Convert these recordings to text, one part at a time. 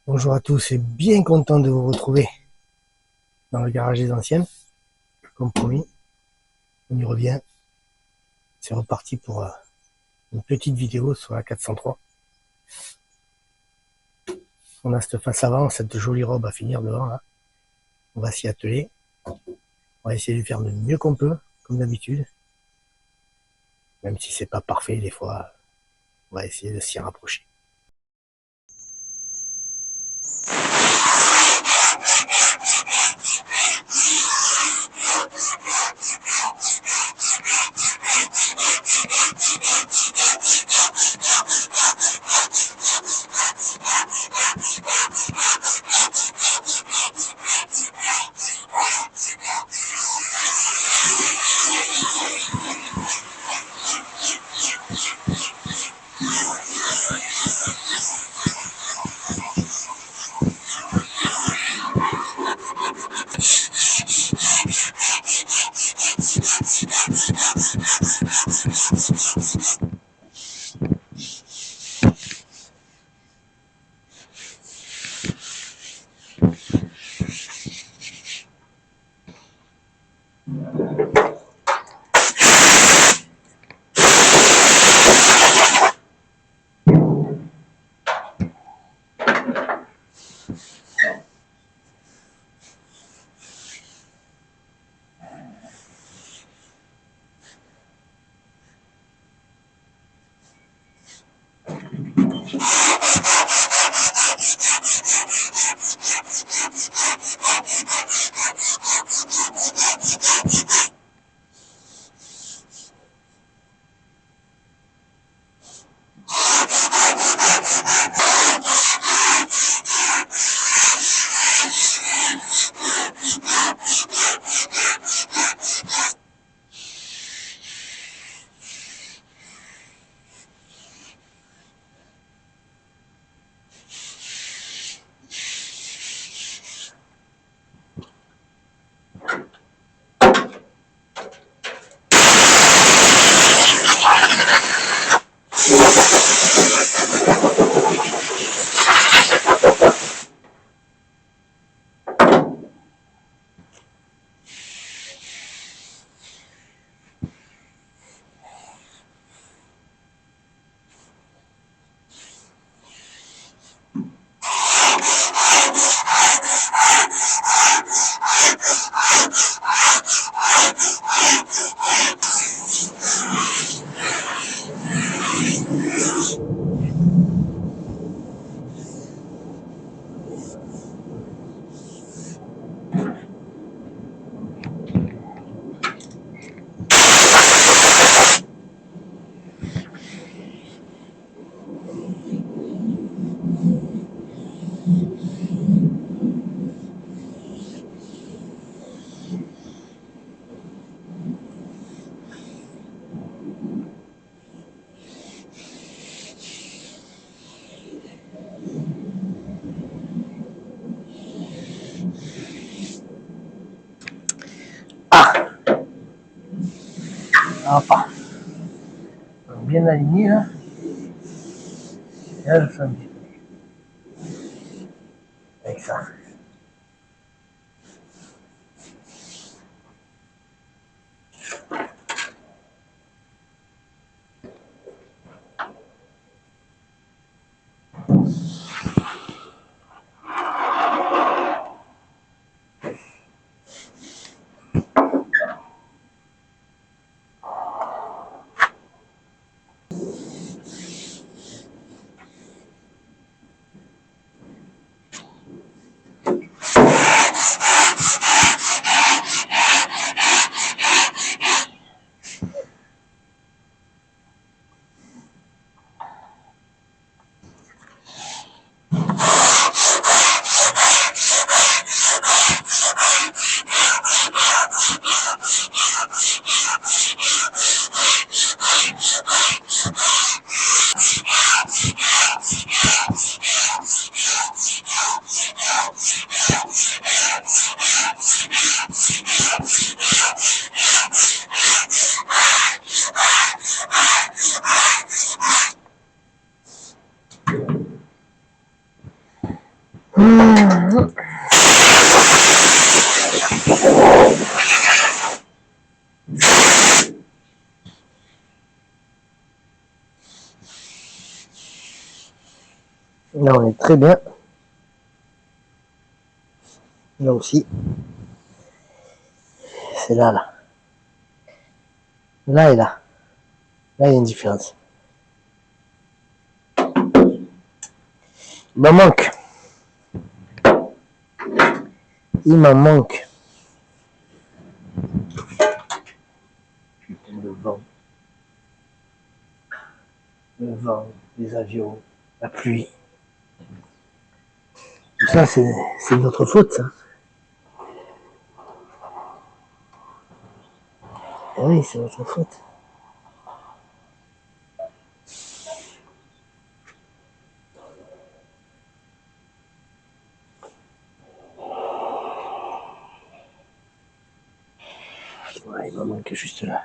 Bonjour à tous et bien content de vous retrouver dans le garage des anciennes. Comme promis, on y revient. C'est reparti pour une petite vidéo sur la 403. On a cette face avant, cette jolie robe à finir devant là. On va s'y atteler. On va essayer de faire le mieux qu'on peut, comme d'habitude. Même si c'est pas parfait, des fois, on va essayer de s'y rapprocher. Enfin, bien aligné là. Et là, je fais un petit peu avec ça. Là, on est très bien. Là aussi. C'est là, là. Là et là. Là, il y a une différence. Il m'en manque. Il m'en manque. Putain de vent. Le vent, les avions, la pluie. Tout ça, c'est notre faute, ça. Eh oui, c'est notre faute. Ouais, il m'en manque juste là.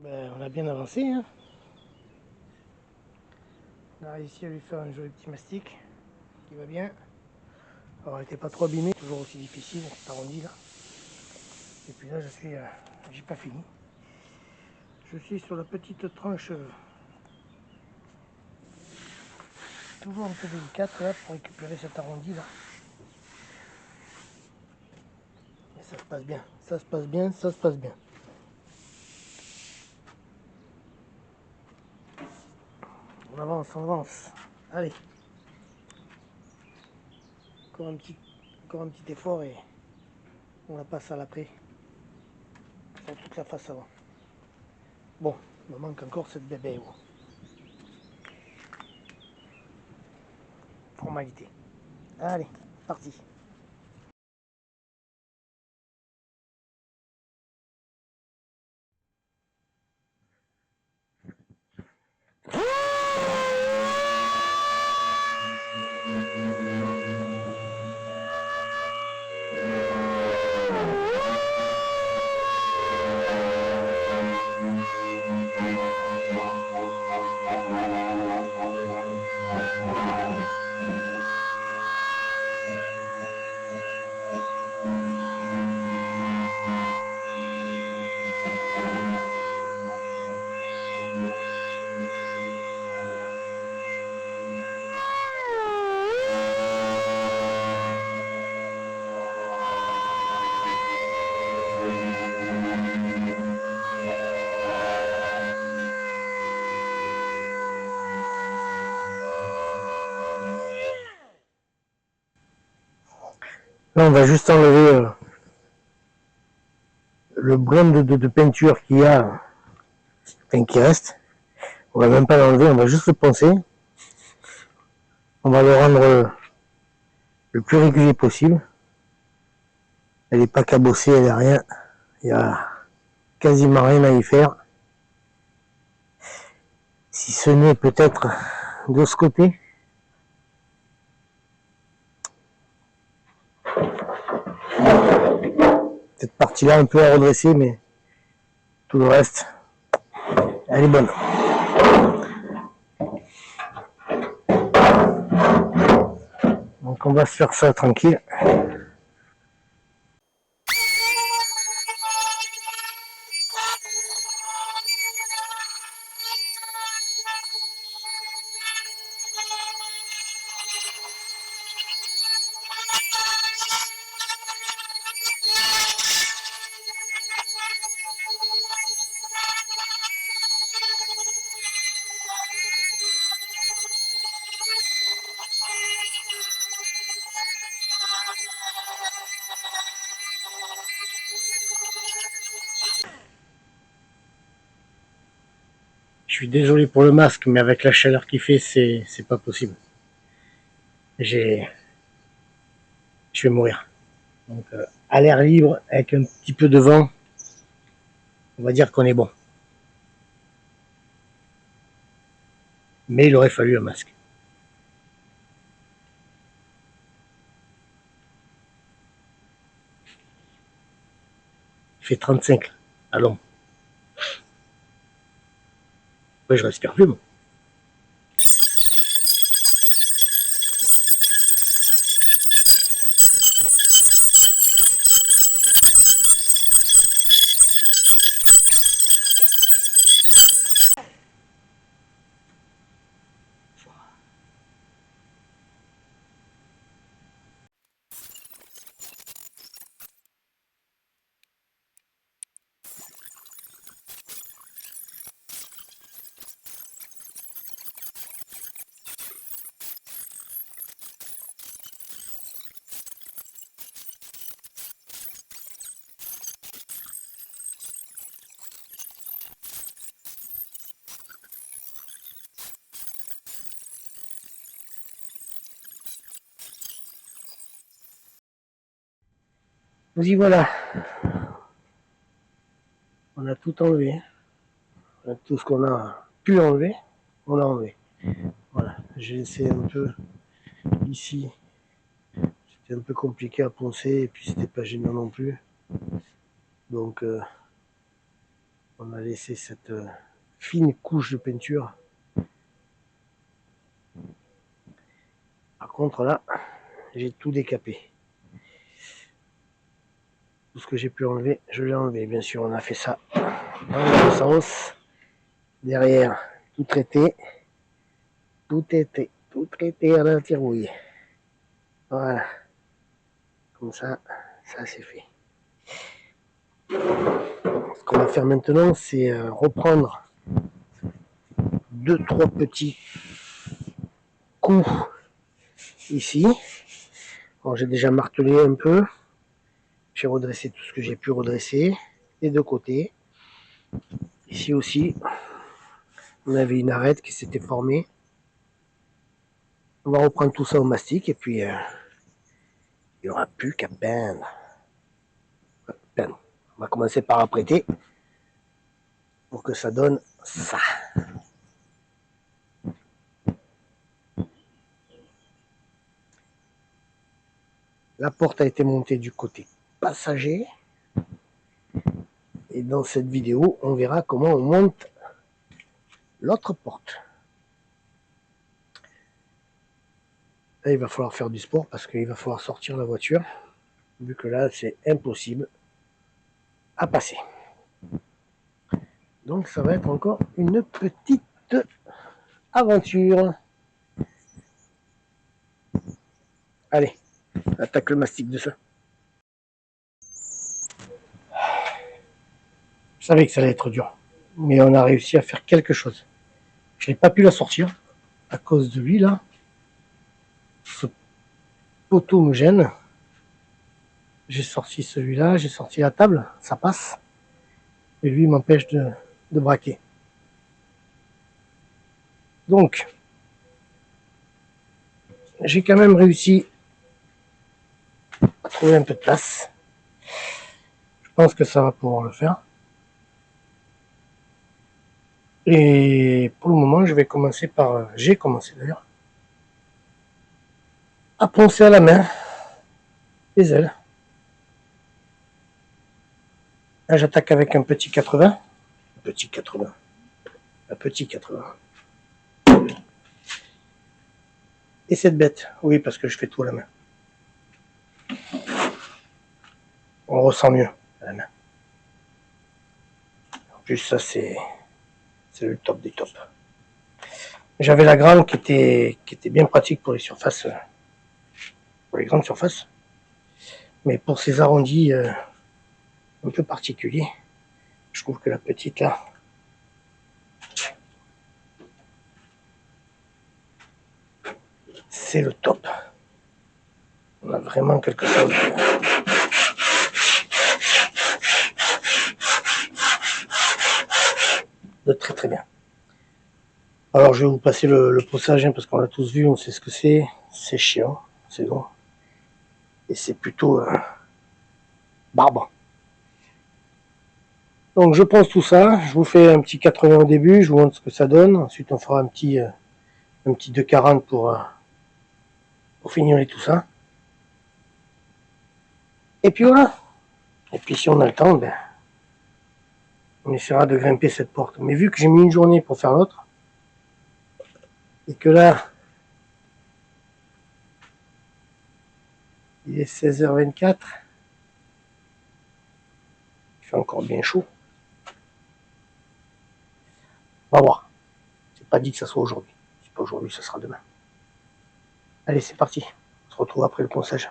Ben, on a bien avancé, hein. On a réussi à lui faire un joli petit mastic qui va bien. Alors, elle n'était pas trop abîmée, toujours aussi difficile, cet arrondi là. Et puis là, j'ai pas fini. Je suis sur la petite tranche, toujours un peu délicate là, pour récupérer cet arrondi là. Et ça se passe bien, ça se passe bien, ça se passe bien. On avance, on avance. Allez. Encore un petit effort et on la passe à l'après. Sur toute la face avant. Bon, il me manque encore cette bébé. Oh. Formalité. Allez, parti. Là, on va juste enlever le brin de peinture qu'il y a, enfin qui reste. On va même pas l'enlever, on va juste le poncer. On va le rendre le plus régulier possible. Elle n'est pas cabossée, elle n'est rien. Il y a quasiment rien à y faire. Si ce n'est peut-être de ce côté. Cette partie-là un peu à redresser, mais tout le reste, elle est bonne. Donc on va se faire ça tranquille. Je suis désolé pour le masque, mais avec la chaleur qu'il fait, c'est pas possible. Je vais mourir. Donc à l'air libre, avec un petit peu de vent, on va dire qu'on est bon. Mais il aurait fallu un masque. Il fait 35 à l'ombre. Ouais, je respire plus, moi. Vous y voilà. On a tout enlevé. Tout ce qu'on a pu enlever, on l'a enlevé. Voilà. J'ai laissé un peu ici. C'était un peu compliqué à poncer et puis c'était pas gênant non plus. Donc on a laissé cette fine couche de peinture. Par contre là, j'ai tout décapé. Tout ce que j'ai pu enlever, je l'ai enlevé. Bien sûr, on a fait ça dans le sens. Derrière, tout traité. Tout traité à la tirouille. Voilà. Comme ça c'est fait. Ce qu'on va faire maintenant, c'est reprendre 2-3 petits coups ici. Bon, j'ai déjà martelé un peu. J'ai redressé tout ce que j'ai pu redresser des deux côtés. Ici aussi, on avait une arête qui s'était formée. On va reprendre tout ça au mastic et puis il n'y aura plus qu'à peindre. On va commencer par apprêter pour que ça donne ça. La porte a été montée du côté passager. Et dans cette vidéo, on verra comment on monte l'autre porte. Là, il va falloir faire du sport parce qu'il va falloir sortir la voiture, vu que là, c'est impossible à passer. Donc, ça va être encore une petite aventure. Allez, attaque le mastic de ça. Je savais que ça allait être dur, mais on a réussi à faire quelque chose. Je n'ai pas pu la sortir à cause de lui, là. Ce poteau me gêne. J'ai sorti celui-là, j'ai sorti la table, ça passe. Et lui m'empêche de braquer. Donc, j'ai quand même réussi à trouver un peu de place. Je pense que ça va pouvoir le faire. Et pour le moment, je vais commencer par... J'ai commencé d'ailleurs à poncer à la main les ailes. Là, j'attaque avec un petit 80. Petit 80. Un petit 80. Et cette bête, oui, parce que je fais tout à la main. On ressent mieux à la main. En plus, ça, c'est le top des tops. J'avais la grande qui était bien pratique pour les surfaces, pour les grandes surfaces. Mais pour ces arrondis un peu particuliers, je trouve que la petite là, c'est le top. On a vraiment quelque chose de très très bien. Alors je vais vous passer le ponçage hein, parce qu'on l'a tous vu, on sait ce que c'est. C'est chiant, c'est long. Et c'est plutôt barbant. Donc je ponce tout ça, je vous fais un petit 80 au début, je vous montre ce que ça donne. Ensuite on fera un petit 240 pour fignoler tout ça. Et puis voilà. Et puis si on a le temps, ben, on essaiera de grimper cette porte. Mais vu que j'ai mis une journée pour faire l'autre, et que là, il est 16h24, il fait encore bien chaud. On va voir. C'est pas dit que ça soit aujourd'hui. Si c'est pas aujourd'hui, ça sera demain. Allez, c'est parti. On se retrouve après le ponçage.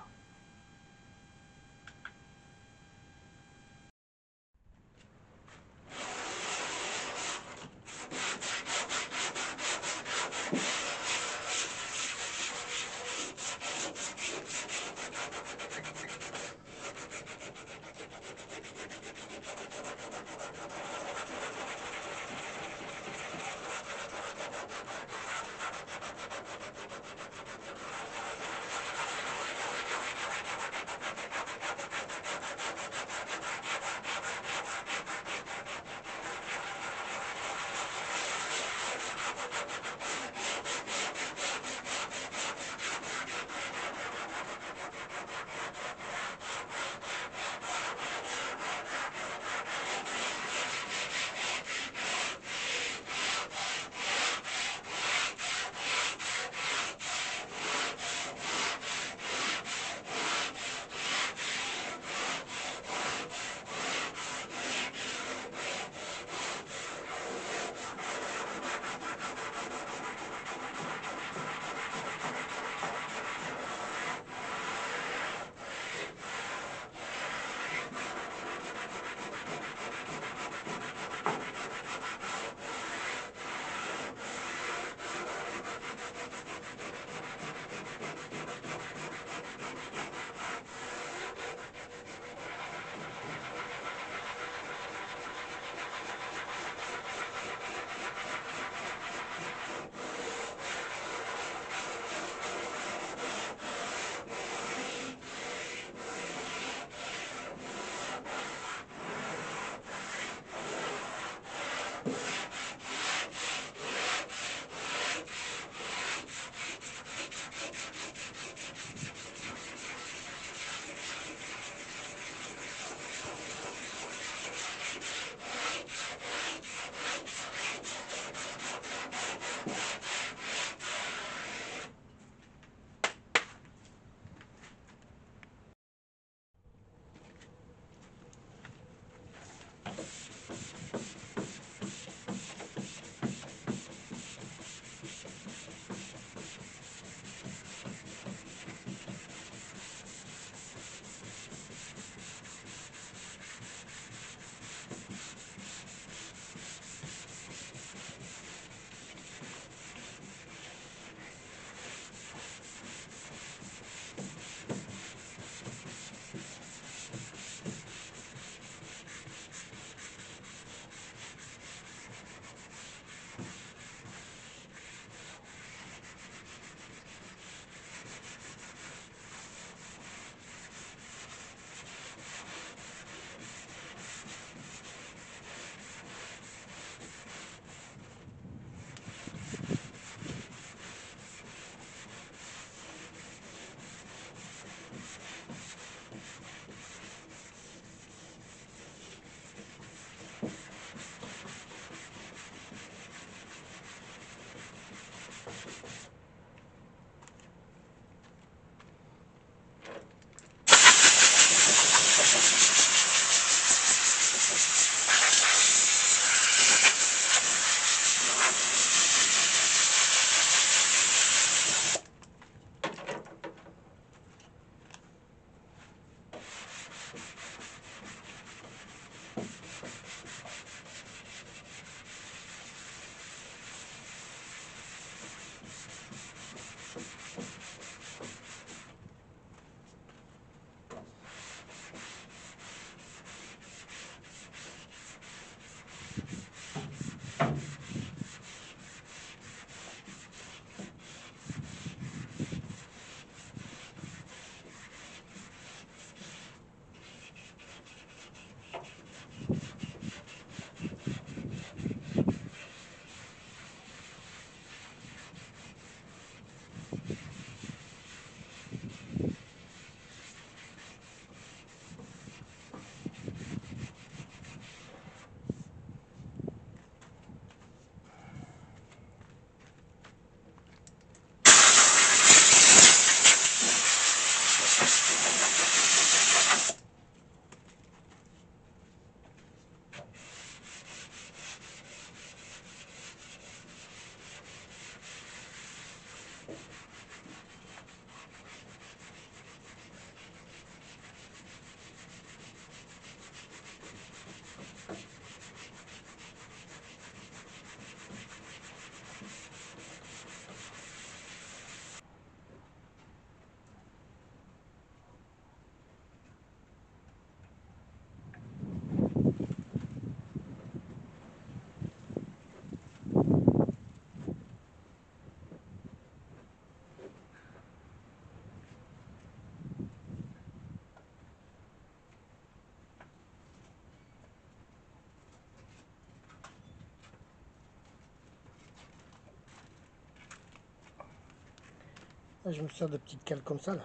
Là, je me sers de petites cales comme ça là.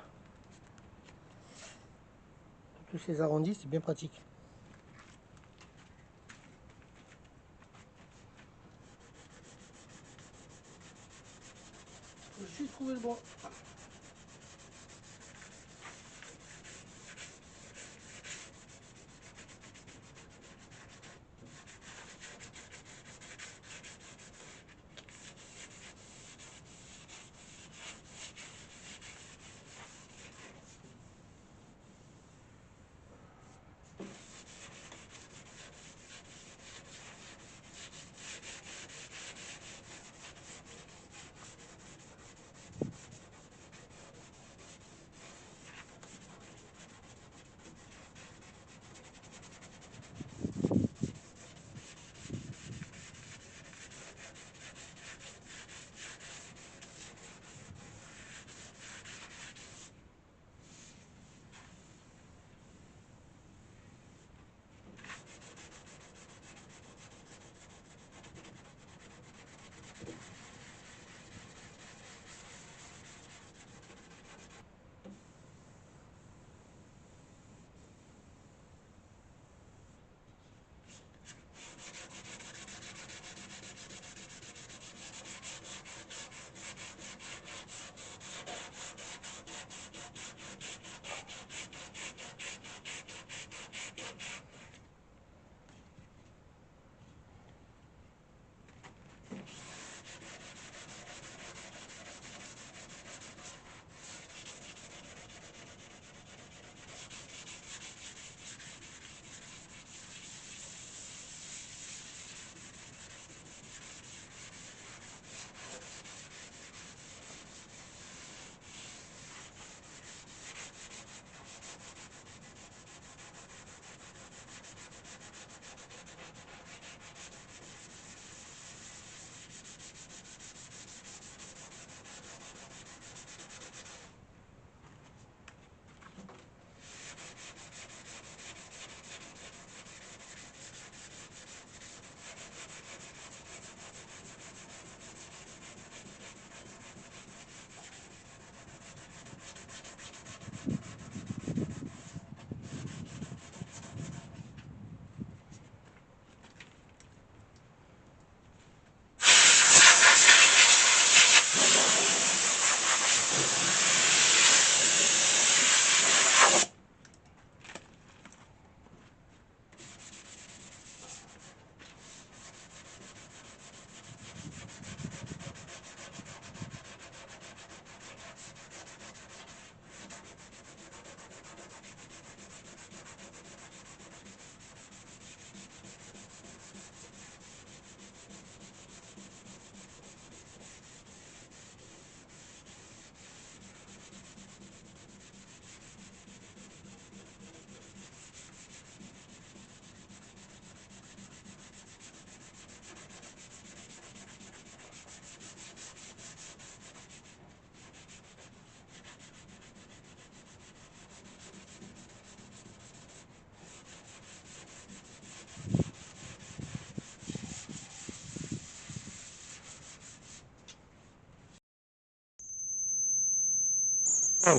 Tous ces arrondis, c'est bien pratique. Faut juste trouver le bon.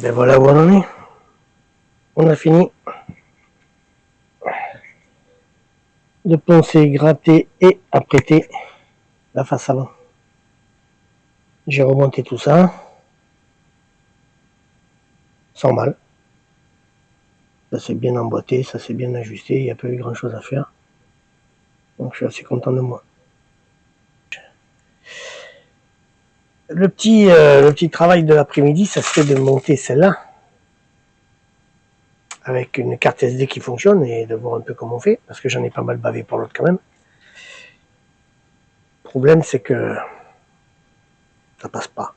Ben voilà où on en est. On a fini de poncer, gratter et apprêter la face avant. J'ai remonté tout ça sans mal. Ça s'est bien emboîté, ça s'est bien ajusté, il n'y a pas eu grand chose à faire. Donc je suis assez content de moi. Le petit travail de l'après-midi, ça serait de monter celle-là avec une carte SD qui fonctionne et de voir un peu comment on fait, parce que j'en ai pas mal bavé pour l'autre quand même. Le problème, c'est que ça passe pas.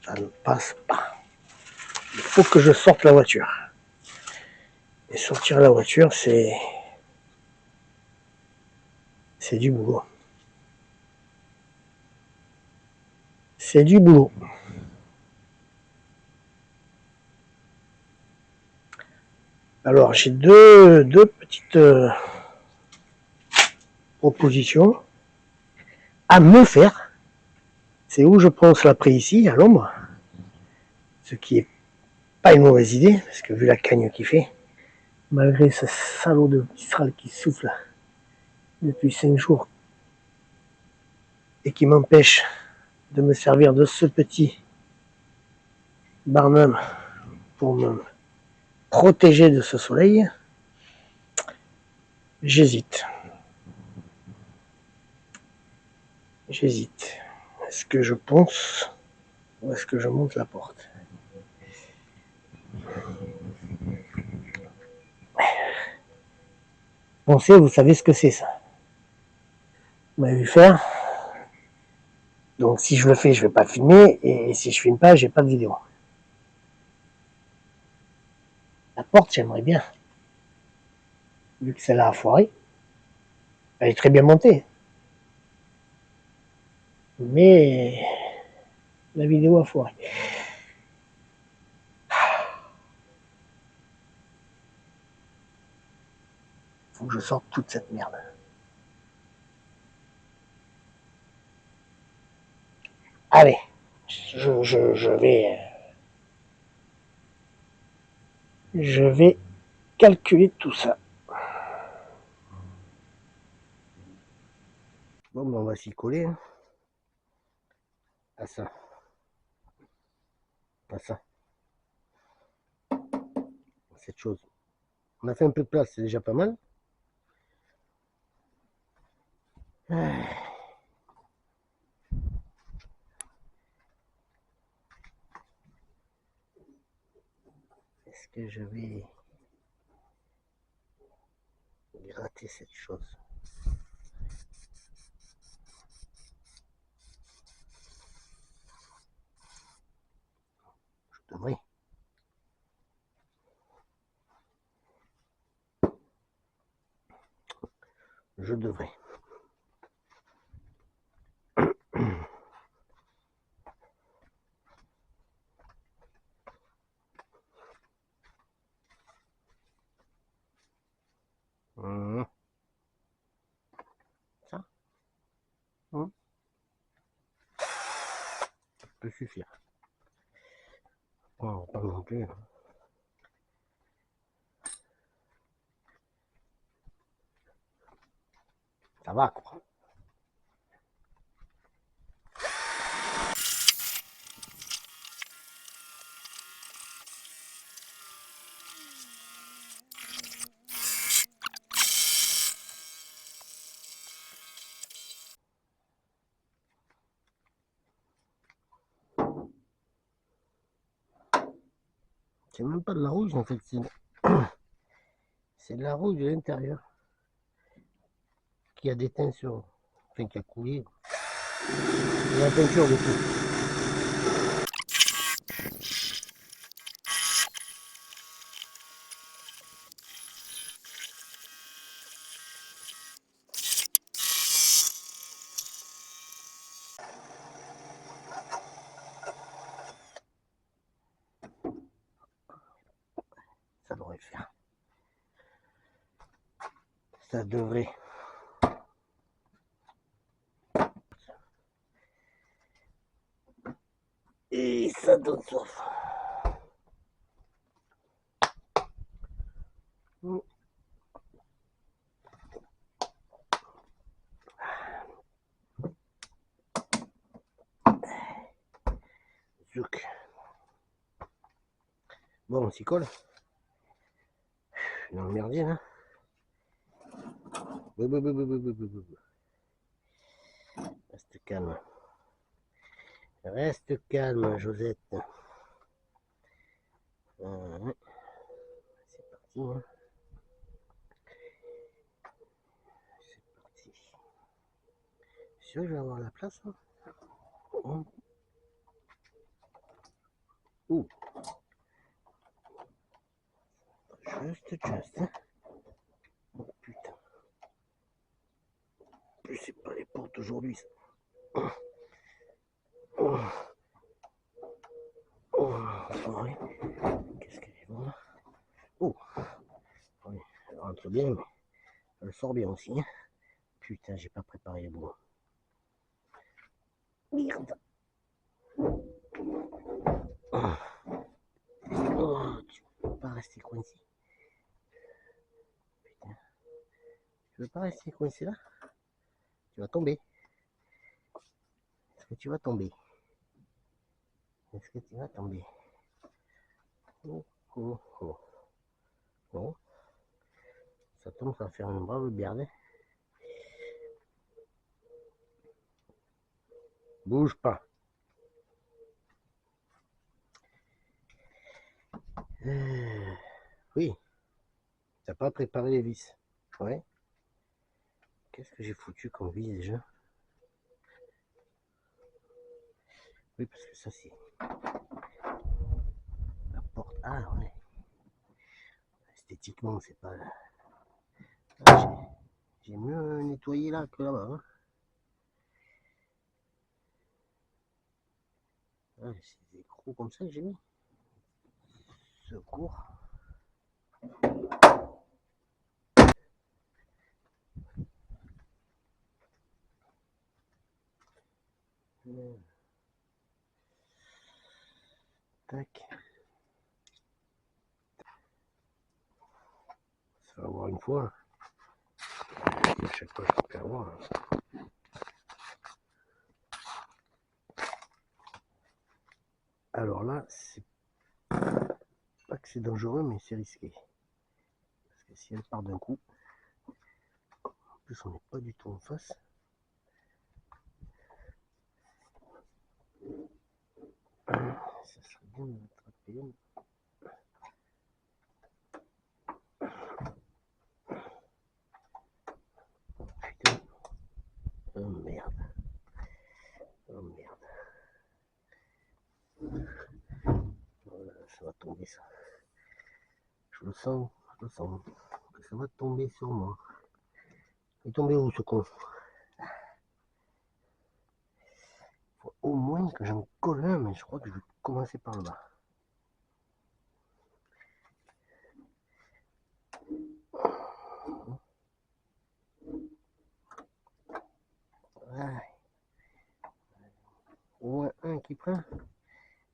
Ça ne passe pas. Il faut que je sorte la voiture. Et sortir la voiture, c'est du boulot. C'est du boulot. Alors, j'ai deux petites propositions à me faire. C'est où je pense l'après ici, à l'ombre. Ce qui est pas une mauvaise idée, parce que vu la cagne qu'il fait, malgré ce salaud de Mistral qui souffle depuis 5 jours et qui m'empêche de me servir de ce petit barnum pour me protéger de ce soleil, j'hésite. J'hésite. Est-ce que je ponce ou est-ce que je monte la porte? Poncer, vous savez ce que c'est ça. Vous m'avez vu faire. Donc si je le fais, je vais pas filmer. Et si je filme pas, j'ai pas de vidéo. La porte, j'aimerais bien. Vu que celle-là a foiré. Elle est très bien montée. Mais la vidéo a foiré. Faut que je sorte toute cette merde. Allez, je vais calculer tout ça. Bon, ben on va s'y coller. Hein. À ça. À ça. Cette chose. On a fait un peu de place, c'est déjà pas mal. Est-ce que je vais gratter cette chose? Je devrais. Je devrais. Ça, ça peut suffire. Oh, pas non plus. Ça va quoi. C'est même pas de la rouge en fait, c'est de la rouge de l'intérieur qui a déteint sur, enfin qui a coulé. Il y a la peinture de tout. Ça devrait le faire. Ça devrait. Et ça donne soif. Zouk. Bon, on s'y colle. Dans le merdier là. Reste calme. Reste calme, Josette. Ouais. C'est parti. Hein. C'est parti. Sûr que je vais avoir la place là. Oh. Ouh. Just. Hein. Oh putain. Plus c'est pas les portes aujourd'hui. Oh. Oh. Oh. Qu'est-ce qu'elle est bonne. Oh. Oui, elle rentre bien, mais elle sort bien aussi. Hein. Putain, j'ai pas préparé le bois. Merde. Oh. rester coincé. Putain. Tu veux pas rester coincé là? Tu vas tomber. Est-ce que tu vas tomber? Est-ce que tu vas tomber? Oh, oh, oh. Bon. Ça tombe, ça va faire une brave merde. Bouge pas. Oui. T'as pas préparé les vis. Ouais. Qu'est-ce que j'ai foutu comme vis déjà? Oui, parce que ça c'est la porte. Ah ouais. Esthétiquement, c'est pas. Ah, j'ai mieux nettoyé là que là-bas. Hein. Ah, c'est des gros comme ça que j'ai mis. Secours. Tac. Ça va avoir une fois. À chaque fois, je peux avoir. Alors là, c'est pas que c'est dangereux, mais c'est risqué. Parce que si elle part d'un coup, en plus on n'est pas du tout en face. Ça serait bien de l'attraper. Putain. Oh merde. Oh merde. Voilà, ça va tomber ça. Je le sens que ça va tomber sur moi. Il est tombé où ce con? Faut au moins que j'en colle un, mais je crois que je vais commencer par le bas. Ah, au moins un qui prend.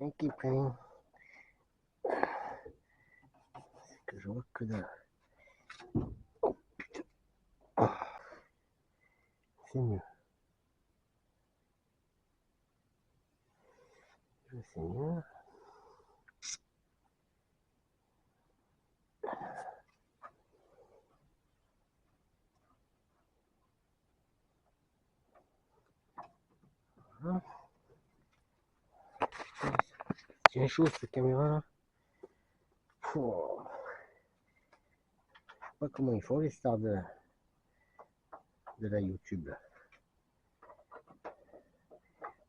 Un qui prend. C'est que je vois que dalle. C'est mieux. C'est mieux. Voilà. Tiens chaud cette caméra là. Je sais pas comment ils font les stars de la YouTube là.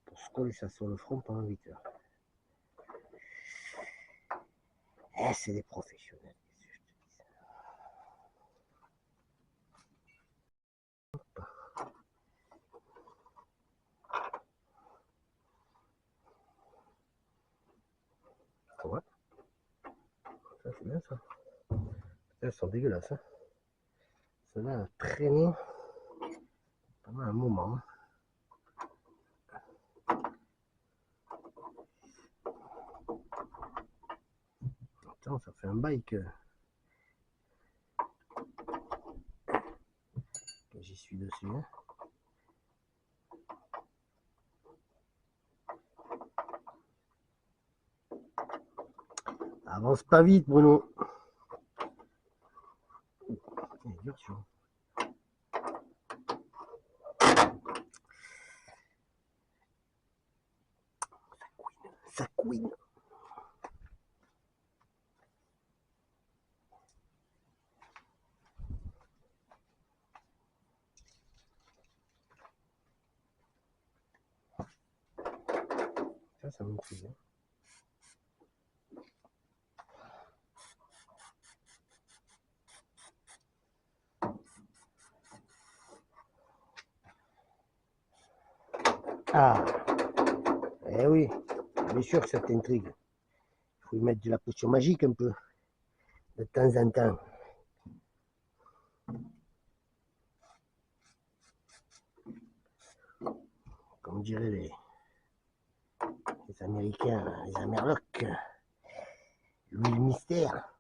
Pour se coller ça sur le front pendant 8 heures. Eh, c'est des professionnels. Ouais. Ça c'est bien ça. Elles sont dégueulasses. Hein. Celle-là a traîné pendant un moment. Attends, ça fait un bail que j'y suis dessus. Hein. Avance pas vite, Bruno. Il est dur, tu vois. Ça couine. Ça me fait bien. Ah, eh oui, bien sûr que ça t'intrigue. Il faut y mettre de la potion magique un peu, de temps en temps. Comme diraient les Américains, les Amerlocs, l'huile mystère.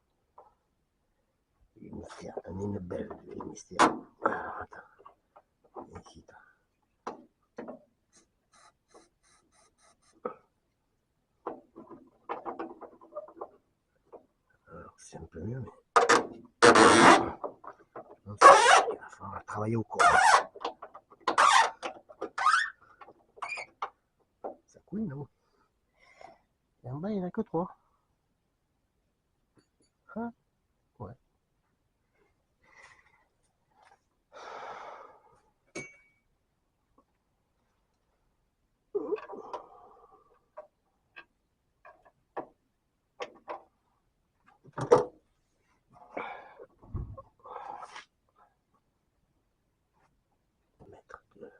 L'huile mystère, on est une belle huile mystère. Alors, attends. Ici, alors, c'est un peu mieux, mais. Il va falloir travailler au cours. Ça couille, non? Et en bas, il n'y en a que 3. Ah, ouais. Mettre de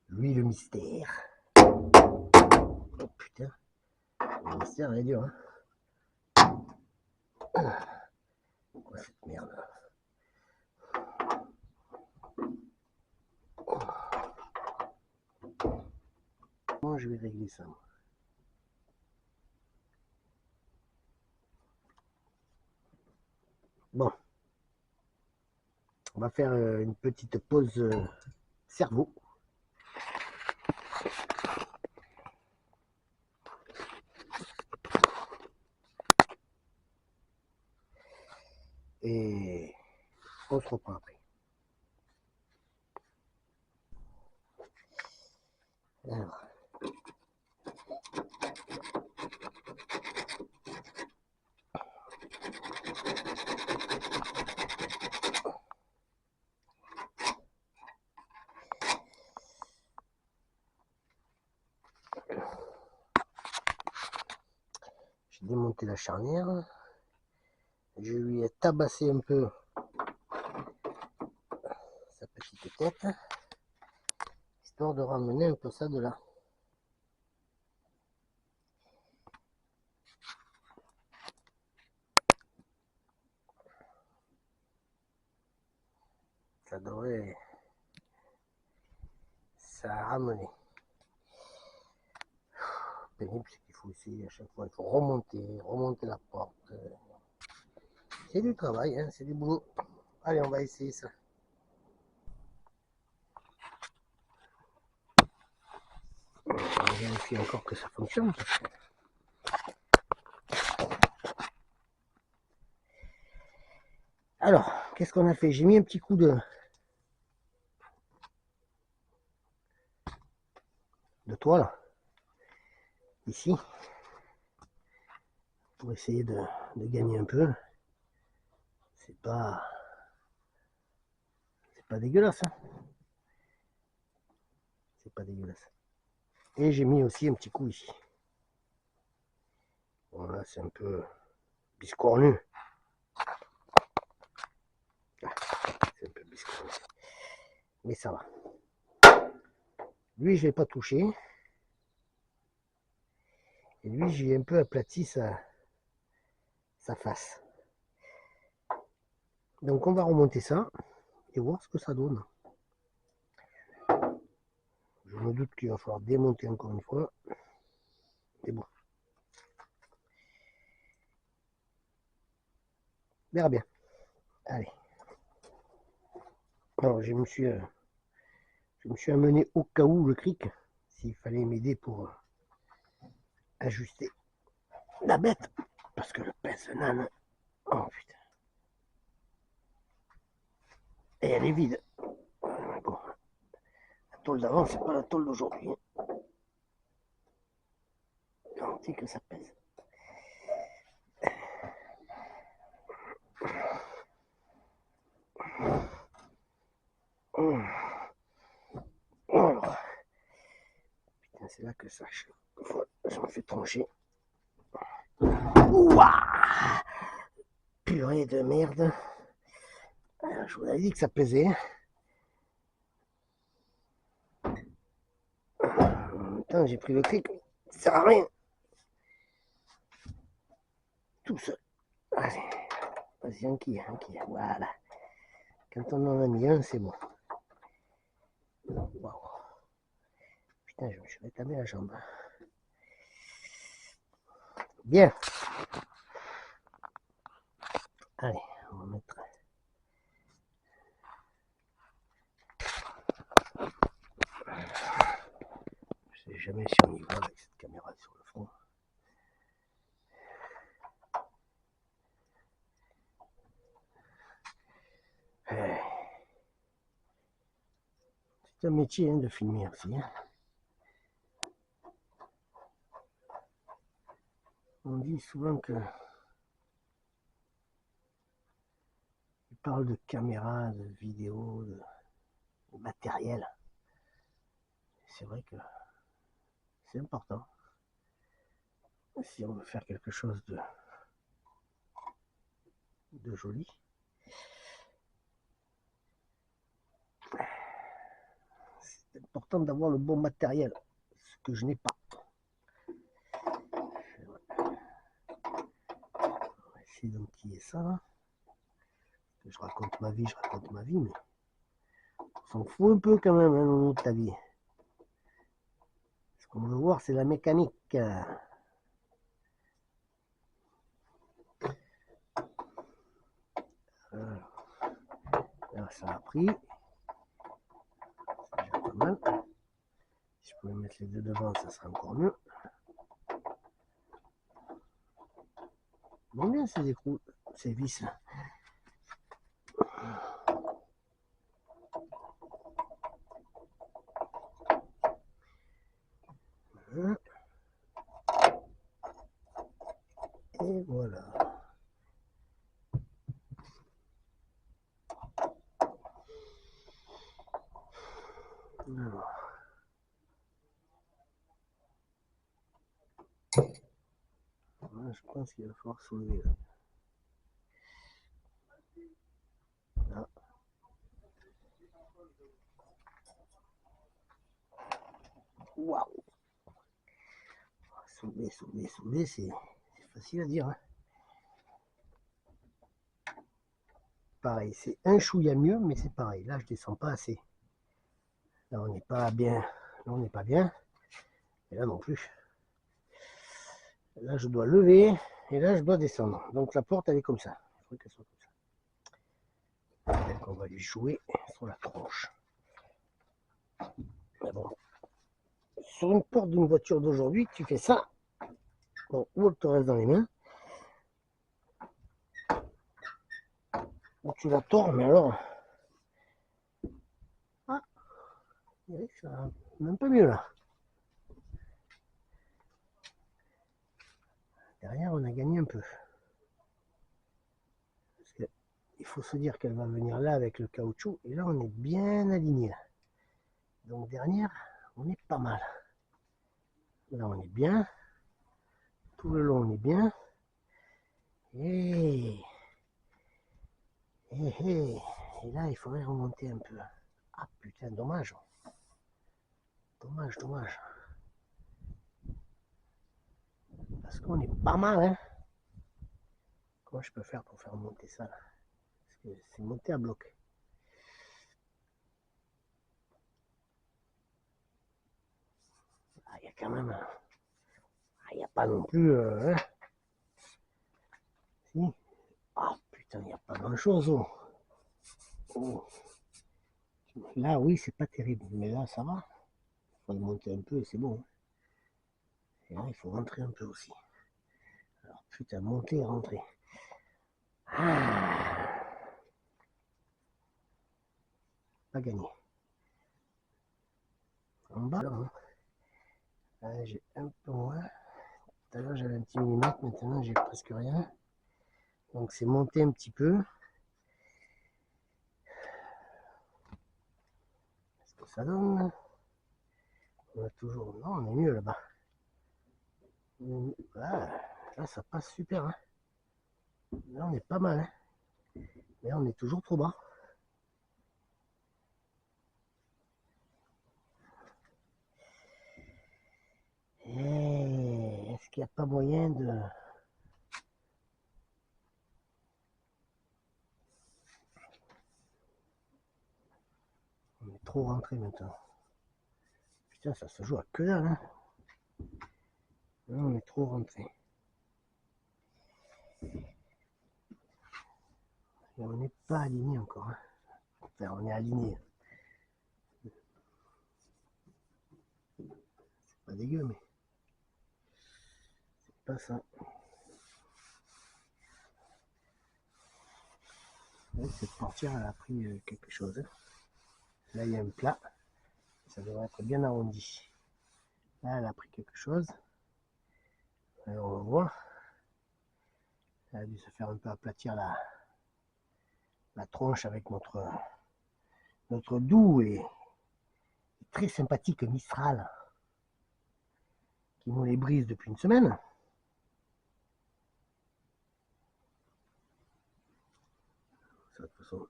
l'huile mystère. Oh putain, le mystère, elle est dure, hein. Quoi cette merde là? Comment je vais régler ça, moi? Bon, on va faire une petite pause cerveau. Et on se reprend après. Alors. J'ai démonté la charnière. Je lui ai tabassé un peu sa petite tête, histoire de ramener un peu ça de là. Ça devrait... Ça a ramené. Pénible, c'est qu'il faut essayer à chaque fois. Il faut remonter la porte. C'est du travail, hein, c'est du boulot. Allez, on va essayer ça. On va vérifier encore que ça fonctionne. Alors, qu'est-ce qu'on a fait? J'ai mis un petit coup de toile ici pour essayer de gagner un peu. C'est pas dégueulasse, hein. C'est pas dégueulasse. Et j'ai mis aussi un petit coup ici. Voilà, c'est un peu biscornu. C'est un peu biscornu. Mais ça va. Lui, je ne l'ai pas touché. Et lui, j'ai un peu aplati sa face. Donc, on va remonter ça et voir ce que ça donne. Je me doute qu'il va falloir démonter encore une fois. Mais bon. On verra bien. Allez. Alors, je me suis amené au cas où le cric, s'il fallait m'aider pour ajuster la bête. Parce que le pince-nane, oh putain. Et elle est vide. Bon. La tôle d'avant, c'est pas la tôle d'aujourd'hui. Garantie que ça pèse. Alors, putain, c'est là que ça, je me fais trancher. Ouah, purée de merde. Alors, je vous avais dit que ça pesait. En même temps, j'ai pris le clic, ça sert à rien. Tout seul. Allez, vas-y, un qui, voilà. Quand on en a mis un, c'est bon. Waouh. Putain, je me suis rétabli la jambe. Bien. Allez, on va mettre jamais si on y va avec cette caméra sur le front. C'est un métier de filmer aussi. On dit souvent que il parle de caméra, de vidéo, de matériel. C'est vrai que c'est important. Si on veut faire quelque chose de joli. C'est important d'avoir le bon matériel, ce que je n'ai pas. On va essayer d'enquiller ça là. Je raconte ma vie, mais on s'en fout un peu quand même hein, de ta vie. Ce qu'on veut voir, c'est la mécanique. Là, ça a pris. C'est déjà pas mal. Si je pouvais mettre les deux devant, ça serait encore mieux. Bon bien ces écrous, ces vis. Et voilà. Alors. Là, je pense qu'il va falloir soulever là. Là. Waouh! Soulever, c'est facile à dire. Hein. Pareil, c'est un chouïa mieux, mais c'est pareil. Là, je descends pas assez. Là, on n'est pas bien. Là, on n'est pas bien. Et là non plus. Là, je dois lever. Et là, je dois descendre. Donc, la porte, elle est comme ça. Il faut qu'elle soit comme ça. Donc, on va lui jouer sur la tronche. Mais bon. Sur une porte d'une voiture d'aujourd'hui, tu fais ça. Bon, ou elle te reste dans les mains. Ou tu la tords, mais alors. Ah, ça va un peu mieux là. Derrière, on a gagné un peu. Parce que il faut se dire qu'elle va venir là avec le caoutchouc. Et là, on est bien aligné. Là. Donc, derrière, on est pas mal. Là, on est bien. Tout le long, on est bien. Et là, il faudrait remonter un peu. Ah putain, dommage. Dommage. Parce qu'on est pas mal, hein. Comment je peux faire pour faire monter ça là? Parce que c'est monté à bloc. Ah, il y a quand même. Il n'y a pas non plus. Hein. Si. Ah putain, il n'y a pas grand chose. Oh. Oh. Là, oui, c'est pas terrible. Mais là, ça va. Il faut le monter un peu et c'est bon. Et là, il faut rentrer un peu aussi. Alors, putain, monter et rentrer. Ah. Pas gagné. En bas, là, hein. Là, j'ai un peu moins. Tout à l'heure, j'avais un petit millimètre. Maintenant, j'ai presque rien. Donc, c'est monter un petit peu. Qu'est-ce que ça donne? On a toujours. Non, on est mieux là-bas. Là, ça passe super. Hein. Là, on est pas mal. Hein. Mais on est toujours trop bas. Est-ce qu'il n'y a pas moyen de... On est trop rentré maintenant. Putain, ça se joue à que dalle. Hein. Là, on est trop rentré. Et on n'est pas aligné encore. Hein. Enfin, on est aligné. C'est pas dégueu, mais c'est pas ça. Ouais, cette portière, elle a pris quelque chose. Là, il y a un plat. Ça devrait être bien arrondi. Là, elle a pris quelque chose. Alors, on va voir. Elle a dû se faire un peu aplatir la tronche avec notre doux et très sympathique Mistral qui nous les brise depuis une semaine. Ça, de toute façon,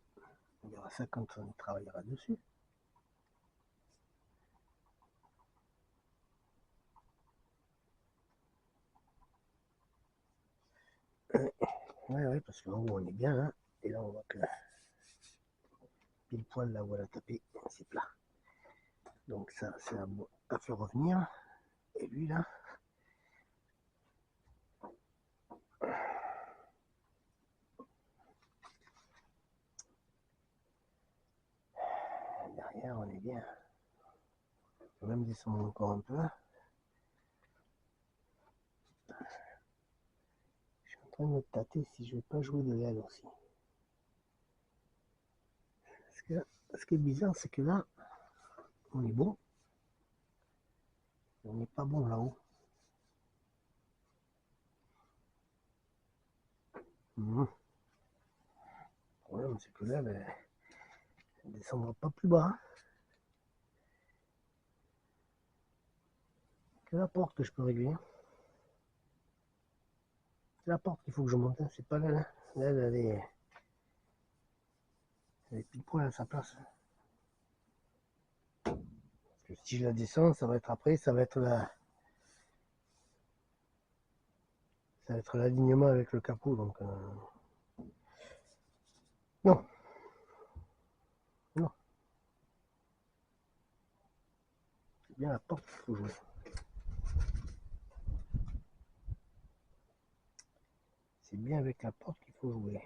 on verra ça quand on travaillera dessus. Ouais, parce que en haut on est bien là, et là on voit que pile poil là où elle a tapé, c'est plat. Donc ça, c'est à faire revenir. Et lui là, derrière on est bien. Je vais même descendre encore un peu. Je suis en train de me tâter si je vais pas jouer de l'aile aussi. Parce que ce qui est bizarre, c'est que là, on est bon. On n'est pas bon là-haut. Le problème, c'est que là, ben, elle ne descendra pas plus bas. C'est la porte que je peux régler. C'est la porte qu'il faut que je monte. C'est pas là. Là, elle est pile poil à sa place. Parce que si je la descends, ça va être après, ça va être l'alignement avec le capot. Donc, non. Non. C'est bien la porte qu'il faut jouer. C'est bien avec la porte qu'il faut jouer.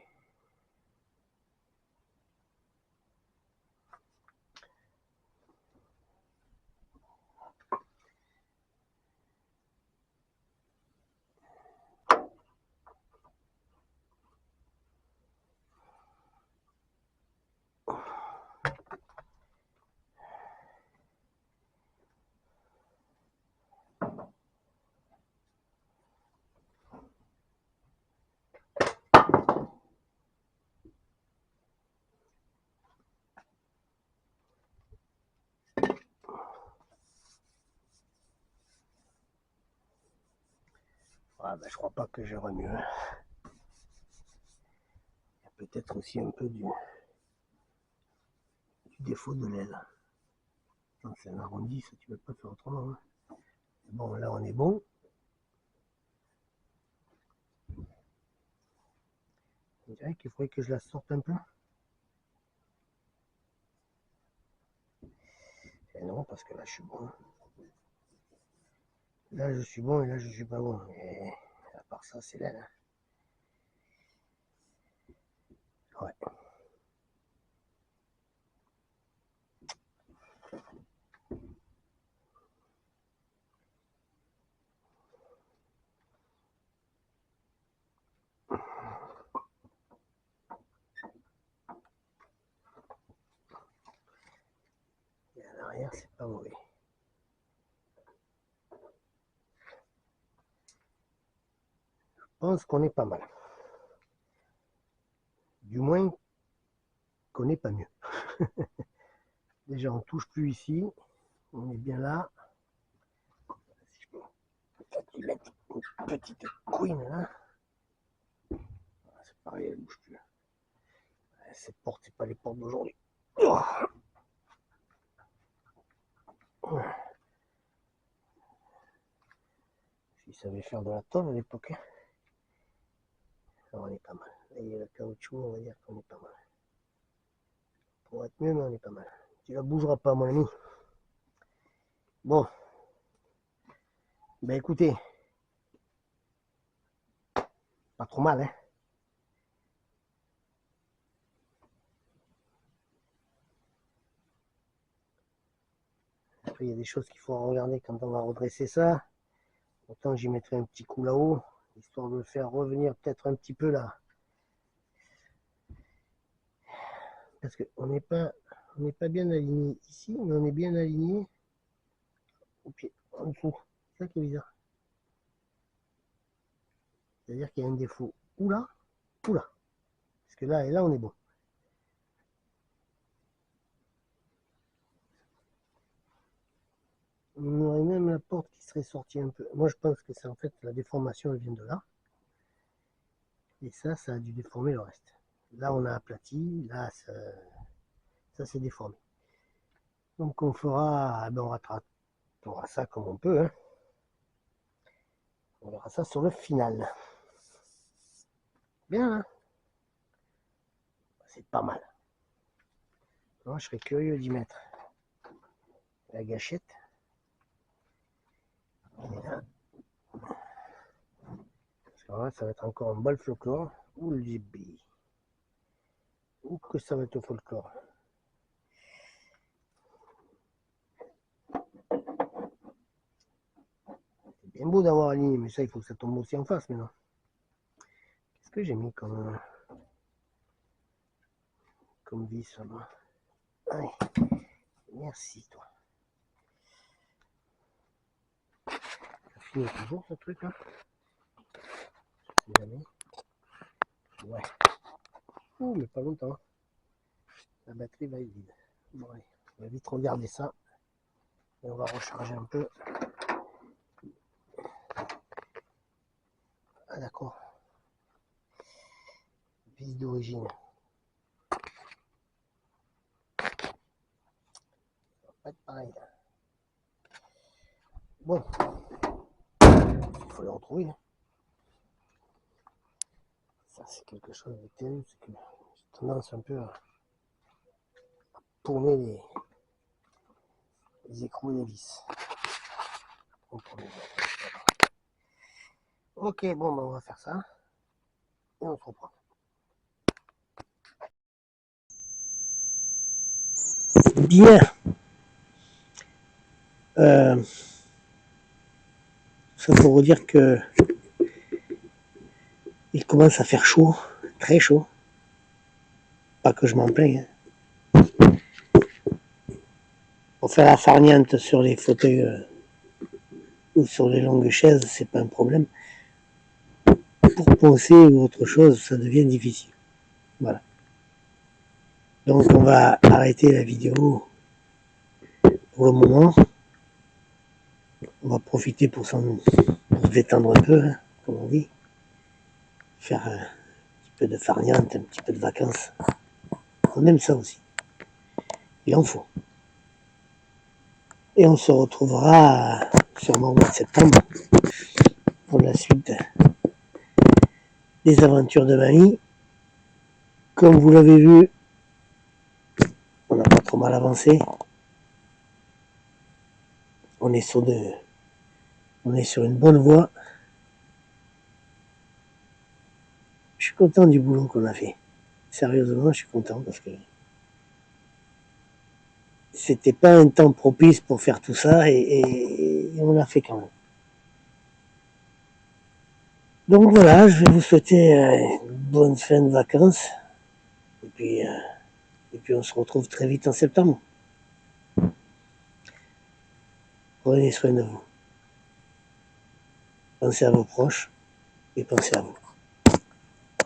Ah, ben, je crois pas que j'aurai mieux. Il y a peut-être aussi un peu du défaut de l'aile. C'est un arrondi, ça tu peux pas faire autrement. Hein. Bon, là on est bon. On dirait qu'il faudrait que je la sorte un peu. Et non, parce que là je suis bon. Là je suis bon et là je suis pas bon. Et à part ça, c'est l'aile. Ouais. Et à l'arrière, c'est pas mauvais. Je pense qu'on est pas mal. Du moins, qu'on n'est pas mieux. Déjà, on touche plus ici. On est bien là. Si je peux peut-être lui mettre une petite couine là. C'est pareil, elle bouge plus. Ces portes, c'est pas les portes d'aujourd'hui. S'il savait faire de la tôle à l'époque. Alors on est pas mal. Là, il y a le caoutchouc, on va dire qu'on est pas mal. Pour être mieux, mais on est pas mal. Tu la bougeras pas, mon ami. Bon. Ben écoutez. Pas trop mal, hein. Après, il y a des choses qu'il faut regarder quand on va redresser ça. Autant j'y mettrai un petit coup là-haut, histoire de le faire revenir peut-être un petit peu là. Parce qu'on n'est pas bien aligné ici, mais on est bien aligné au pied, en dessous. C'est ça qui est bizarre. C'est-à-dire qu'il y a un défaut ou là, ou là. Parce que là et là, on est bon. On aurait même la porte qui serait sortie un peu. Moi, je pense que c'est en fait la déformation, elle vient de là. Et ça a dû déformer le reste. Là, on a aplati. Là, ça s'est déformé. Donc, on fera, on rattrapera ça comme on peut. Hein. On verra ça sur le final. Bien, hein. C'est pas mal. Moi, je serais curieux d'y mettre la gâchette. Et là, parce que là, ça va être encore un bol folklore. Ou le GB. Ou que ça va être au folklore. C'est bien beau d'avoir aligné, mais ça, il faut que ça tombe aussi en face maintenant. Qu'est-ce que j'ai mis comme vis là-bas? Allez, merci toi. Ça finit toujours ce truc là? Jamais. Ouais. Ouh, mais pas longtemps. La batterie va être vide. Bon, allez, on va vite regarder ça. Et on va recharger un peu. Ah d'accord. Vis d'origine. Ça va pas être pareil. Bon. Il faut les retrouver. Ça c'est quelque chose de terrible. C'est que j'ai tendance un peu à tourner les écrous et les vis. Ok, bon, on va faire ça. Et on se reprend. Bien. Ça pour vous dire que il commence à faire chaud, très chaud. Pas que je m'en plaigne. Pour faire la farniente sur les fauteuils ou sur les longues chaises, c'est pas un problème. Pour poncer ou autre chose, ça devient difficile. Voilà. Donc on va arrêter la vidéo pour le moment. On va profiter pour se détendre un peu, hein, comme on dit. Faire un petit peu de farniente, un petit peu de vacances. On aime ça aussi. Il en faut. Et on se retrouvera sûrement au mois de septembre pour la suite des aventures de mamie. Comme vous l'avez vu, on n'a pas trop mal avancé. On est sur une bonne voie. Je suis content du boulot qu'on a fait. Sérieusement, je suis content parce que c'était pas un temps propice pour faire tout ça et on l'a fait quand même. Donc voilà, je vais vous souhaiter une bonne fin de vacances et puis on se retrouve très vite en septembre. Prenez soin de vous. Pensez à vos proches et pensez à vous.